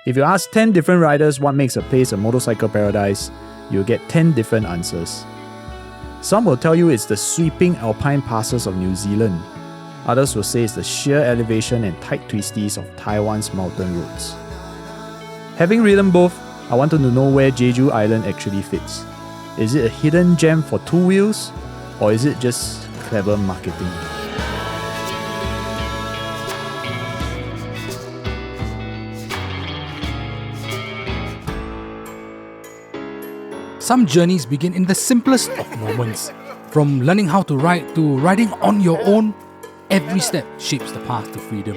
If you ask 10 different riders what makes a place a motorcycle paradise, you'll get 10 different answers. Some will tell you it's the sweeping alpine passes of New Zealand. Others will say it's the sheer elevation and tight twisties of Taiwan's mountain roads. Having ridden both, I wanted to know where Jeju Island actually fits. Is it a hidden gem for two wheels, or is it just clever marketing? Some journeys begin in the simplest of moments. From learning how to ride to riding on your own, every step shapes the path to freedom.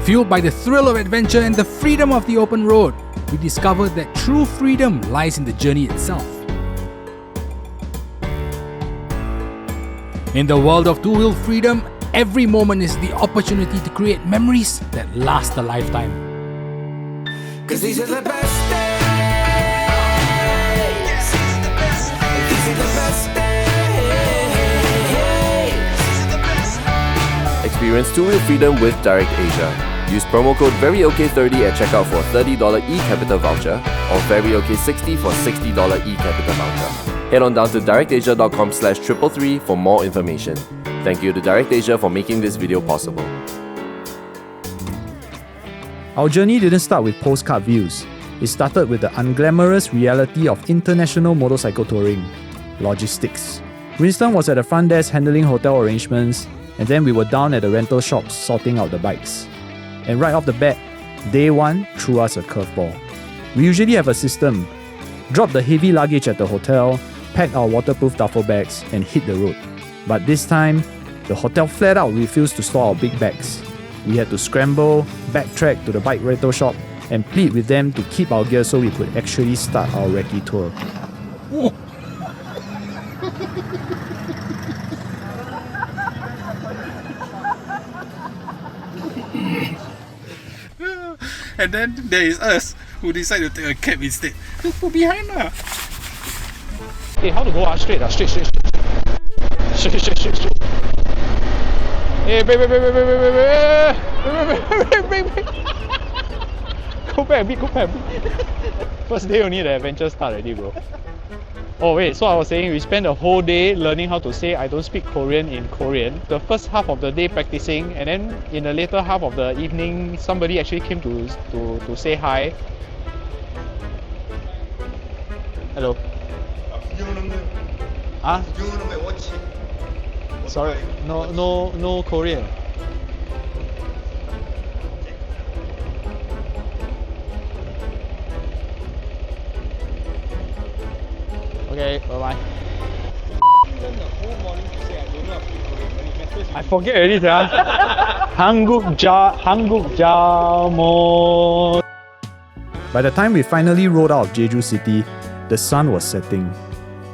Fueled by the thrill of adventure and the freedom of the open road, we discovered that true freedom lies in the journey itself. In the world of two-wheel freedom, every moment is the opportunity to create memories that last a lifetime. 'Cause these are the best days. These are the best days. Experience two-wheel freedom with DirectAsia. Use promo code VERYOK30 at checkout for $30 eCapital voucher or VERYOK60 for $60 eCapital voucher. Head on down to directasia.com/333 for more information. Thank you to DirectAsia for making this video possible. Our journey didn't start with postcard views. It started with the unglamorous reality of international motorcycle touring, logistics. Winston was at the front desk handling hotel arrangements, and then we were down at the rental shops sorting out the bikes. And right off the bat, day one threw us a curveball. We usually have a system: drop the heavy luggage at the hotel, pack our waterproof duffel bags, and hit the road. But this time, the hotel flat out refused to store our big bags. We had to scramble, backtrack to the bike rental shop, and plead with them to keep our gear so we could actually start our recce tour. And then there is us who decide to take a cab instead. Put behind lah. Hey, how to go? Straight. Straight. Hey, wait. Go back a bit. First day only, the adventure start already, bro. Oh wait, so I was saying we spent the whole day learning how to say I don't speak Korean in Korean. The first half of the day practicing, and then in the later half of the evening, somebody actually came to say hi. Hello. Ah? Sorry, no Korean. Okay, bye-bye. I forget already, sir. 한국 자모. By the time we finally rode out of Jeju City, the sun was setting.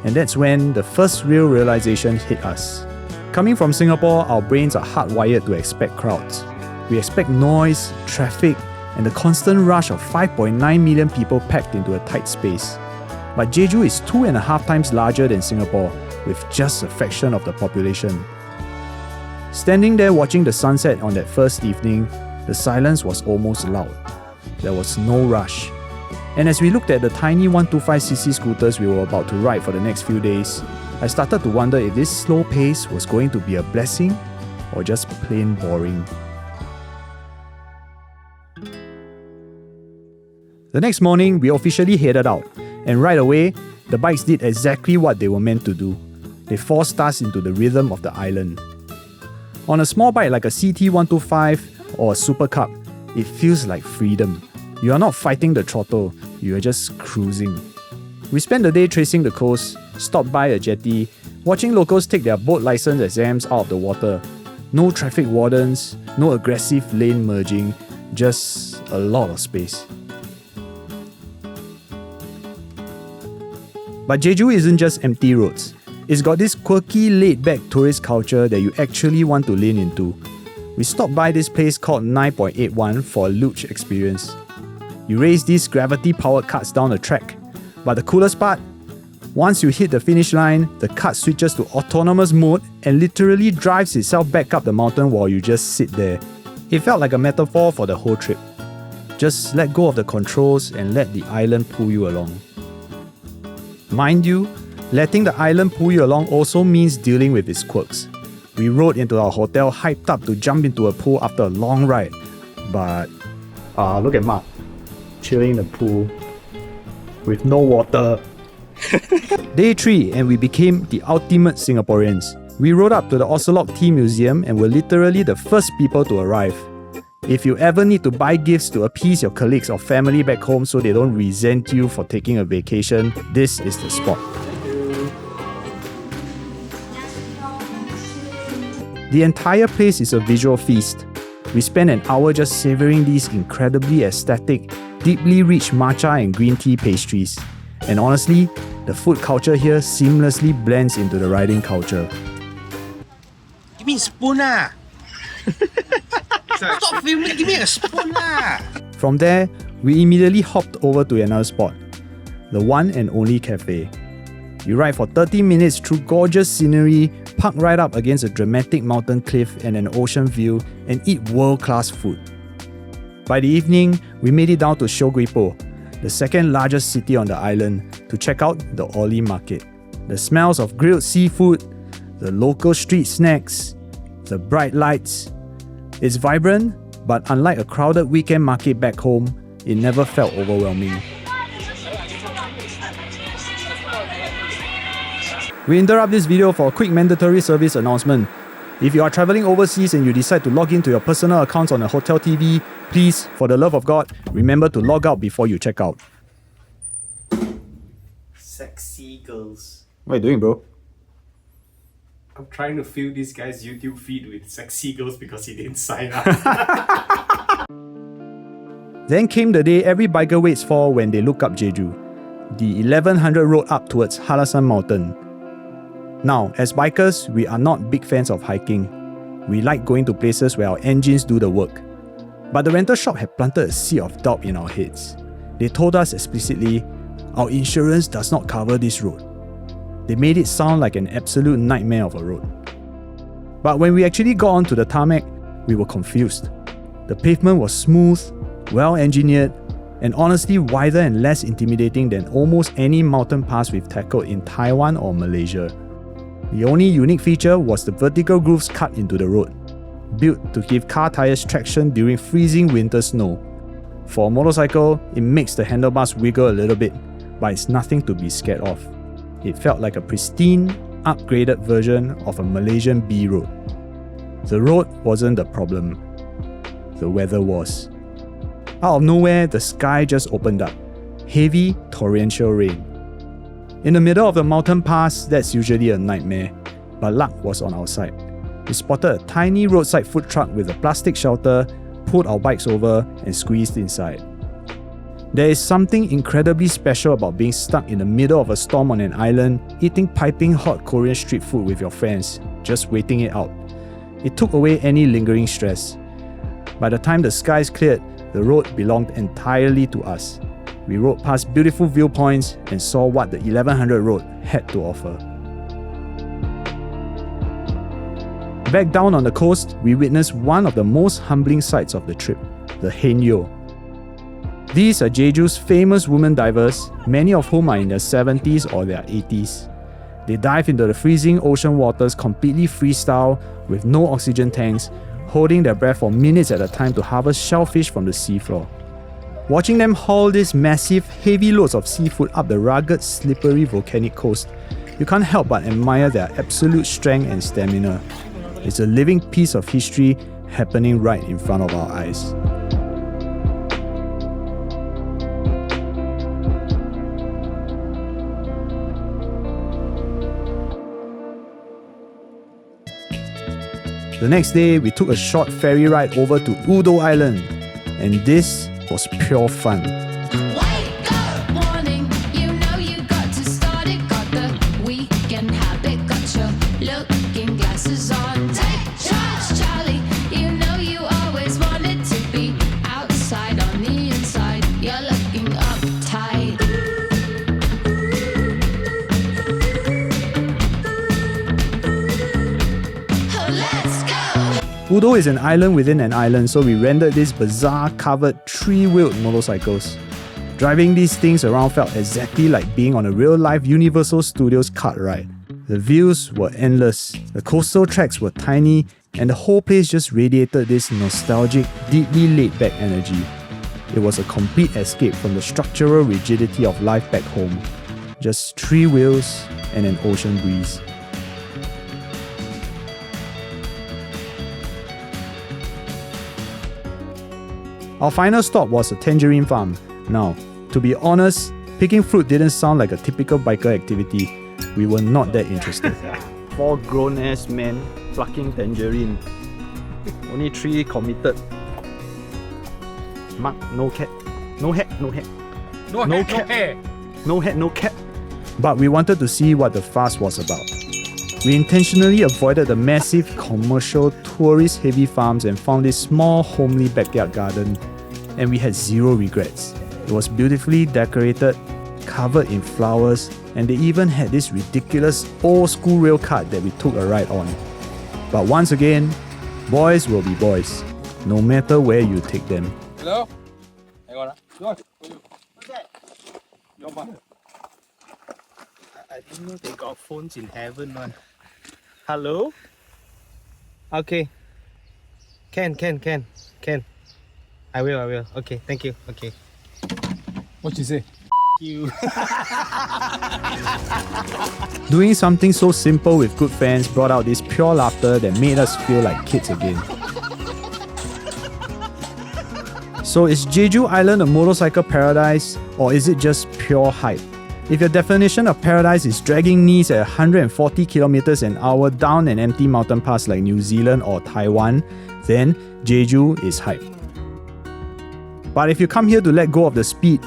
And that's when the first real realization hit us. Coming from Singapore, our brains are hardwired to expect crowds. We expect noise, traffic, and the constant rush of 5.9 million people packed into a tight space. But Jeju is 2.5 times larger than Singapore, with just a fraction of the population. Standing there watching the sunset on that first evening, the silence was almost loud. There was no rush. And as we looked at the tiny 125cc scooters we were about to ride for the next few days, I started to wonder if this slow pace was going to be a blessing or just plain boring. The next morning, we officially headed out, and right away, the bikes did exactly what they were meant to do. They forced us into the rhythm of the island. On a small bike like a CT125 or a Super Cup, it feels like freedom. You are not fighting the throttle, you are just cruising. We spent the day tracing the coast, stopped by a jetty, watching locals take their boat license exams out of the water. No traffic wardens, no aggressive lane merging, just a lot of space. But Jeju isn't just empty roads. It's got this quirky, laid-back tourist culture that you actually want to lean into. We stopped by this place called 9.81 for a luge experience. You race these gravity-powered carts down the track. But the coolest part? Once you hit the finish line, the cart switches to autonomous mode and literally drives itself back up the mountain while you just sit there. It felt like a metaphor for the whole trip. Just let go of the controls and let the island pull you along. Mind you, letting the island pull you along also means dealing with its quirks. We rode into our hotel hyped up to jump into a pool after a long ride. But, look at Mark, chilling in the pool with no water. Day 3 and we became the ultimate Singaporeans. We rode up to the Ocelot Tea Museum and were literally the first people to arrive. If you ever need to buy gifts to appease your colleagues or family back home so they don't resent you for taking a vacation, this is the spot. The entire place is a visual feast. We spent an hour just savouring these incredibly aesthetic, deeply rich matcha and green tea pastries. And honestly, the food culture here seamlessly blends into the riding culture. Give me a spoon lah. Stop filming, give me a spoon lah. From there, we immediately hopped over to another spot, the one and only cafe. You ride for 30 minutes through gorgeous scenery, park right up against a dramatic mountain cliff and an ocean view, and eat world-class food. By the evening, we made it down to Siogwipo, the second largest city on the island, to check out the Oli market. The smells of grilled seafood, the local street snacks, the bright lights. It's vibrant, but unlike a crowded weekend market back home, it never felt overwhelming. We interrupt this video for a quick mandatory service announcement. If you are traveling overseas and you decide to log into your personal accounts on a hotel TV, please, for the love of God, remember to log out before you check out. Sexy girls. What are you doing, bro? I'm trying to fill this guy's YouTube feed with sexy girls because he didn't sign up. Then came the day every biker waits for when they look up Jeju, the 1100 road up towards Halasan Mountain. Now, as bikers, we are not big fans of hiking. We like going to places where our engines do the work. But the rental shop had planted a seed of doubt in our heads. They told us explicitly, our insurance does not cover this road. They made it sound like an absolute nightmare of a road. But when we actually got onto the tarmac, we were confused. The pavement was smooth, well engineered, and honestly wider and less intimidating than almost any mountain pass we've tackled in Taiwan or Malaysia. The only unique feature was the vertical grooves cut into the road, built to give car tires traction during freezing winter snow. For a motorcycle, it makes the handlebars wiggle a little bit, but it's nothing to be scared of. It felt like a pristine, upgraded version of a Malaysian B road. The road wasn't the problem. The weather was. Out of nowhere, the sky just opened up. Heavy, torrential rain. In the middle of the mountain pass, that's usually a nightmare, but luck was on our side. We spotted a tiny roadside food truck with a plastic shelter, pulled our bikes over, and squeezed inside. There is something incredibly special about being stuck in the middle of a storm on an island, eating piping hot Korean street food with your friends, just waiting it out. It took away any lingering stress. By the time the skies cleared, the road belonged entirely to us. We rode past beautiful viewpoints and saw what the 1100 road had to offer. Back down on the coast, we witnessed one of the most humbling sights of the trip, the Haenyeo. These are Jeju's famous women divers, many of whom are in their 70s or their 80s. They dive into the freezing ocean waters completely freestyle with no oxygen tanks, holding their breath for minutes at a time to harvest shellfish from the seafloor. Watching them haul these massive, heavy loads of seafood up the rugged, slippery volcanic coast, you can't help but admire their absolute strength and stamina. It's a living piece of history happening right in front of our eyes. The next day, we took a short ferry ride over to Jeju Island, and this was pure fun. Wake up, morning, you know you got to start it. Got the weekend habit, got your looking glasses on. Take charge, Charlie, you know you always wanted to be outside on the inside. You're looking uptight. Udo is an island within an island, so we rented these bizarre covered 3-wheeled motorcycles. Driving these things around felt exactly like being on a real-life Universal Studios kart ride. The views were endless, the coastal tracks were tiny, and the whole place just radiated this nostalgic, deeply laid-back energy. It was a complete escape from the structural rigidity of life back home. Just 3 wheels and an ocean breeze. Our final stop was a tangerine farm. Now, to be honest, picking fruit didn't sound like a typical biker activity. We were not that interested. 4 grown-ass men plucking tangerine. Only 3 committed. Mark, no cat. No hat, no hat. No, No hair, cap. no hair. No hat, no cap. But we wanted to see what the fuss was about. We intentionally avoided the massive commercial tourist-heavy farms and found this small homely backyard garden. And we had zero regrets. It was beautifully decorated, covered in flowers, and they even had this ridiculous old-school rail cart that we took a ride on. But once again, boys will be boys, no matter where you take them. Hello? Hang on. What's that? I didn't know they got phones in heaven, man. Hello? Okay. Can. I will. Okay, thank you. Okay. What you say? You. Doing something so simple with good fans brought out this pure laughter that made us feel like kids again. So is Jeju Island a motorcycle paradise, or is it just pure hype? If your definition of paradise is dragging knees at 140 km an hour down an empty mountain pass like New Zealand or Taiwan, then Jeju is hype. But if you come here to let go of the speed,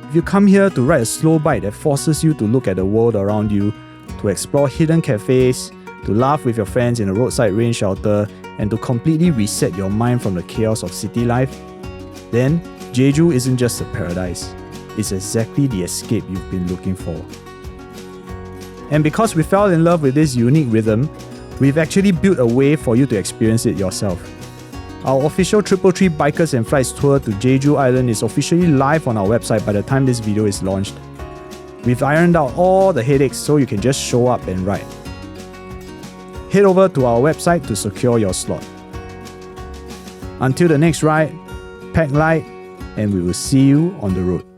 if you come here to ride a slow bike that forces you to look at the world around you, to explore hidden cafes, to laugh with your friends in a roadside rain shelter, and to completely reset your mind from the chaos of city life, then Jeju isn't just a paradise. It's exactly the escape you've been looking for. And because we fell in love with this unique rhythm, we've actually built a way for you to experience it yourself. Our official 333 Bikers and Flights tour to Jeju Island is officially live on our website by the time this video is launched. We've ironed out all the headaches so you can just show up and ride. Head over to our website to secure your slot. Until the next ride, pack light, and we will see you on the road.